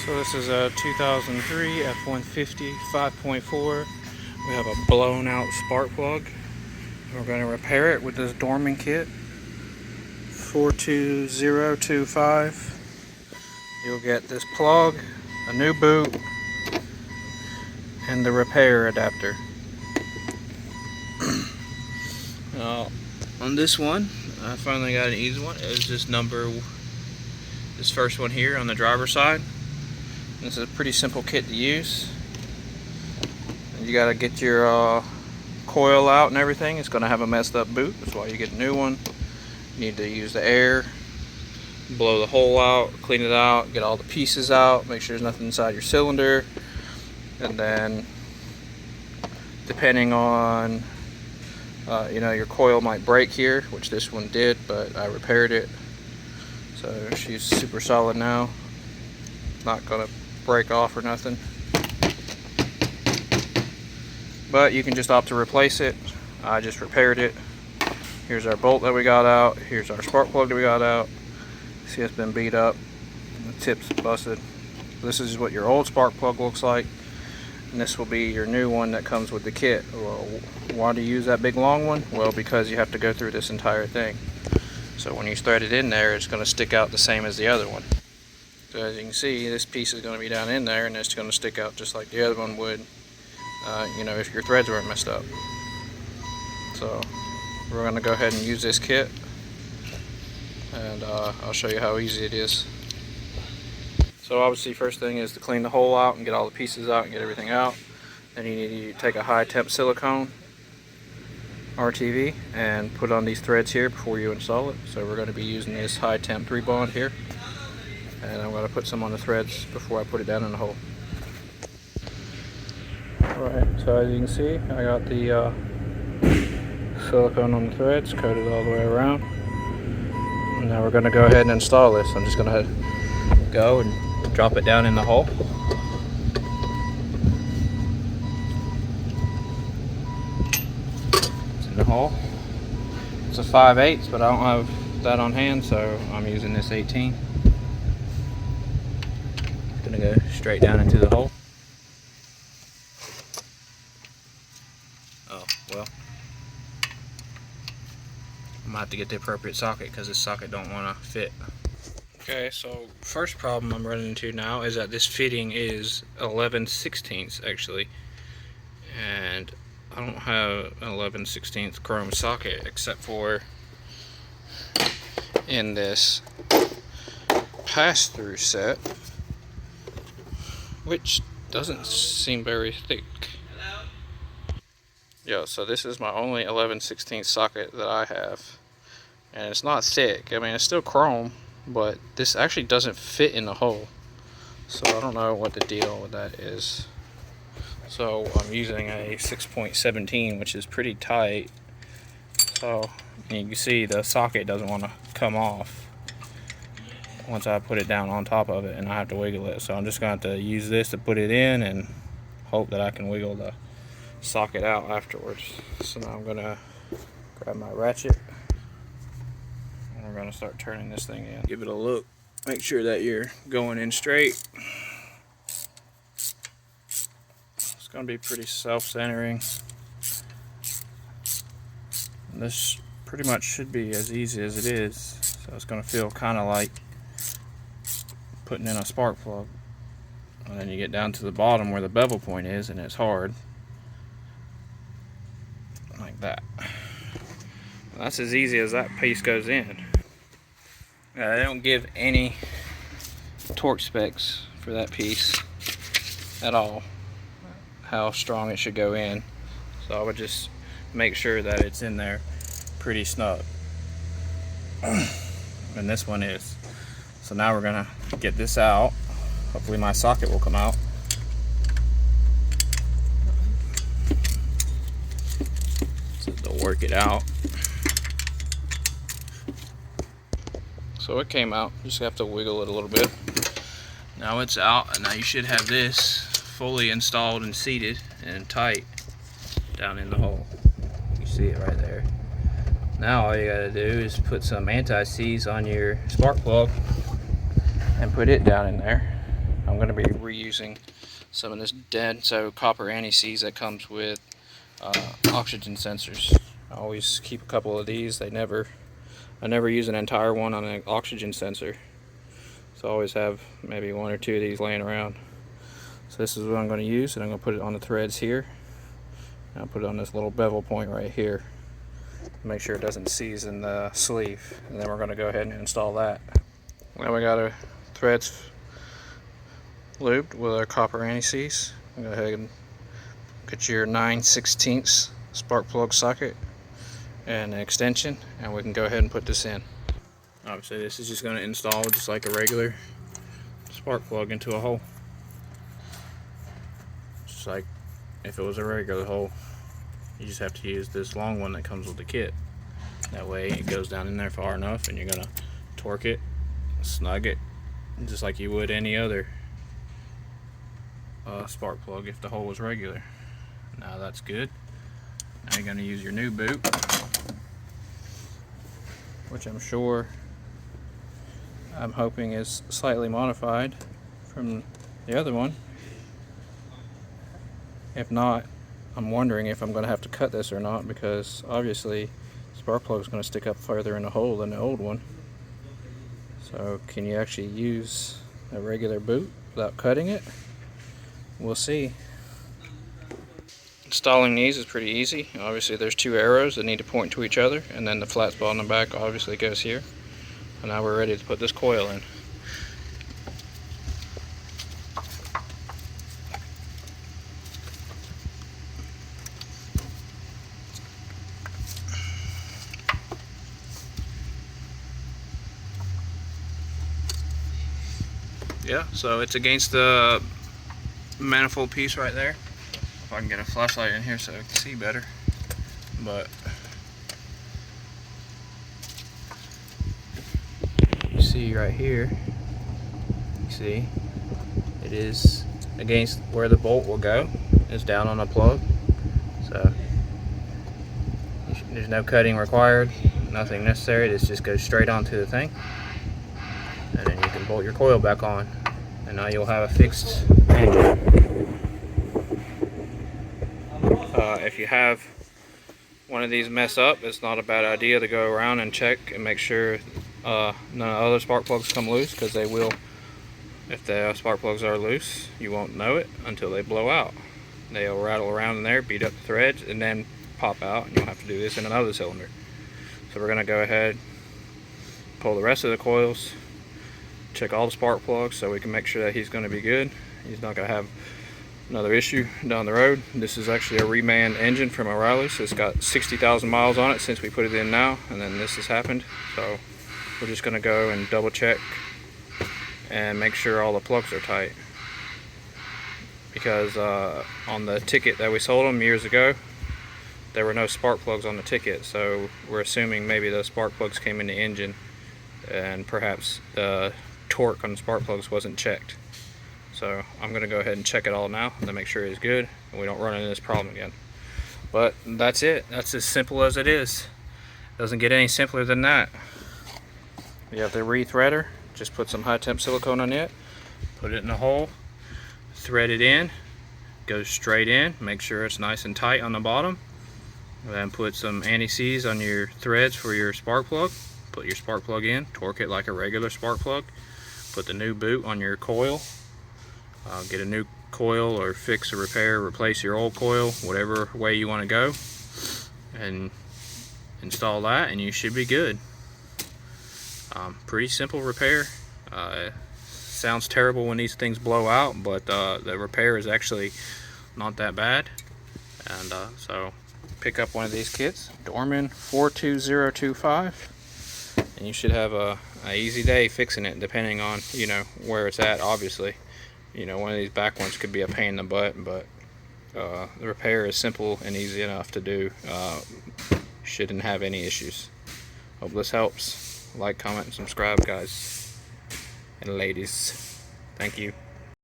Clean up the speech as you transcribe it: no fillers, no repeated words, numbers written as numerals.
So this is a 2003 F-150 5.4. We have a blown out spark plug. We're going to repair it with this Dorman kit. 42025. You'll get this plug, a new boot, and the repair adapter. On this one, I finally got an easy one. It was this first one here on the driver's side. This is a pretty simple kit to use. You got to get your coil out and everything. It's going to have a messed up boot. That's why you get a new one. You need to use the air, blow the hole out, clean it out, get all the pieces out, make sure there's nothing inside your cylinder. And then depending on your coil might break here, which this one did, but I repaired it, so she's super solid now, not gonna break off or nothing. But you can just opt to replace it. I just repaired it. Here's our bolt that we got out. Here's our spark plug that we got out. See, it's been beat up, the tip's busted. This is what your old spark plug looks like, and this will be your new one that comes with the kit. Well, why do you use that big long one? Well, because you have to go through this entire thing. So when you thread it in there, it's going to stick out the same as the other one. So as you can see, this piece is going to be down in there, and it's going to stick out just like the other one would, if your threads weren't messed up. So we're going to go ahead and use this kit, and I'll show you how easy it is. So obviously, first thing is to clean the hole out and get all the pieces out and get everything out. Then you need to take a high temp silicone RTV and put on these threads here before you install it. So we're going to be using this high temp 3-bond here, and I'm going to put some on the threads before I put it down in the hole. Alright, so as you can see, I got the silicone on the threads coated all the way around. And now we're going to go ahead and install this. I'm just going to go and drop it down in the hole. It's in the hole. It's a 5/8, but I don't have that on hand, so I'm using this 18. It's gonna go straight down into the hole. Oh, well. I'm gonna have to get the appropriate socket because this socket don't want to fit. Okay, so first problem I'm running into now is that this fitting is 11/16 actually, and I don't have an 11/16 chrome socket except for in this pass-through set, which doesn't seem very thick. Yeah, so this is my only 11/16 socket that I have, and it's not thick. I mean, it's still chrome, but this actually doesn't fit in the hole, so I don't know what the deal with that is. So I'm using a 6.17, which is pretty tight, so you can see the socket doesn't want to come off once I put it down on top of it, and I have to wiggle it. So I'm just going to have to use this to put it in and hope that I can wiggle the socket out afterwards. So now I'm going to grab my ratchet. We're going to start turning this thing in. Give it a look. Make sure that you're going in straight. It's going to be pretty self-centering. This pretty much should be as easy as it is. So it's going to feel kind of like putting in a spark plug. And then you get down to the bottom where the bevel point is, and it's hard. Like that. That's as easy as that piece goes in. They don't give any torque specs for that piece at all, how strong it should go in. So I would just make sure that it's in there pretty snug. And this one is. So now we're gonna get this out. Hopefully my socket will come out. So to work it out. So it came out, just have to wiggle it a little bit. Now it's out, and now you should have this fully installed and seated and tight down in the hole. You see it right there. Now all you gotta do is put some anti-seize on your spark plug and put it down in there. I'm going to be reusing some of this dead copper anti-seize that comes with oxygen sensors. I always keep a couple of these. I never use an entire one on an oxygen sensor, so I always have maybe one or two of these laying around. So this is what I'm going to use, and I'm going to put it on the threads here. And I'll put it on this little bevel point right here. Make sure it doesn't seize in the sleeve, and then we're going to go ahead and install that. Now we got our threads lubed with our copper anti-seize. Go ahead and get your 9/16 spark plug socket and an extension, and we can go ahead and put this in. Obviously this is just going to install just like a regular spark plug into a hole, just like if it was a regular hole. You just have to use this long one that comes with the kit. That way it goes down in there far enough, and you're going to torque it, snug it, just like you would any other spark plug if the hole was regular. Now that's good. Now you're going to use your new boot, which I'm hoping is slightly modified from the other one. If not, I'm wondering if I'm going to have to cut this or not, because obviously spark plug is going to stick up further in the hole than the old one. So can you actually use a regular boot without cutting it? We'll see. Installing these is pretty easy. Obviously there's two arrows that need to point to each other, and then the flat spot on the back obviously goes here. And now we're ready to put this coil in. Yeah, so it's against the manifold piece right there. If I can get a flashlight in here so I can see better. But you see right here, you see it is against where the bolt will go. It's down on the plug. So there's no cutting required, nothing necessary. This just goes straight onto the thing. And then you can bolt your coil back on, and now you'll have a fixed engine. If you have one of these mess up, it's not a bad idea to go around and check and make sure none of the other spark plugs come loose, because they will. If the spark plugs are loose, you won't know it until they blow out. They'll rattle around in there, beat up the threads, and then pop out, and you'll have to do this in another cylinder. So we're going to go ahead, pull the rest of the coils, check all the spark plugs so we can make sure that he's going to be good. He's not going to have another issue down the road. This is actually a reman engine from O'Reilly, so it's got 60,000 miles on it since we put it in now, and then this has happened. So we're just going to go and double check and make sure all the plugs are tight, because on the ticket that we sold them years ago, there were no spark plugs on the ticket, so we're assuming maybe the spark plugs came in the engine and perhaps the torque on the spark plugs wasn't checked. So I'm going to go ahead and check it all now to make sure it's good and we don't run into this problem again. But that's it. That's as simple as it is. Doesn't get any simpler than that. You have the re-threader. Just put some high temp silicone on it, put it in the hole, thread it in, goes straight in, make sure it's nice and tight on the bottom. Then put some anti-seize on your threads for your spark plug. Put your spark plug in, torque it like a regular spark plug. Put the new boot on your coil. Get a new coil, or fix or repair, replace your old coil, whatever way you want to go, and install that, and you should be good. Pretty simple repair. Sounds terrible when these things blow out, but the repair is actually not that bad. And so pick up one of these kits, Dorman 42025, and you should have a easy day fixing it, depending on where it's at. Obviously, one of these back ones could be a pain in the butt, but the repair is simple and easy enough to do. Shouldn't have any issues. Hope this helps. Like, comment, and subscribe, guys and ladies. Thank you.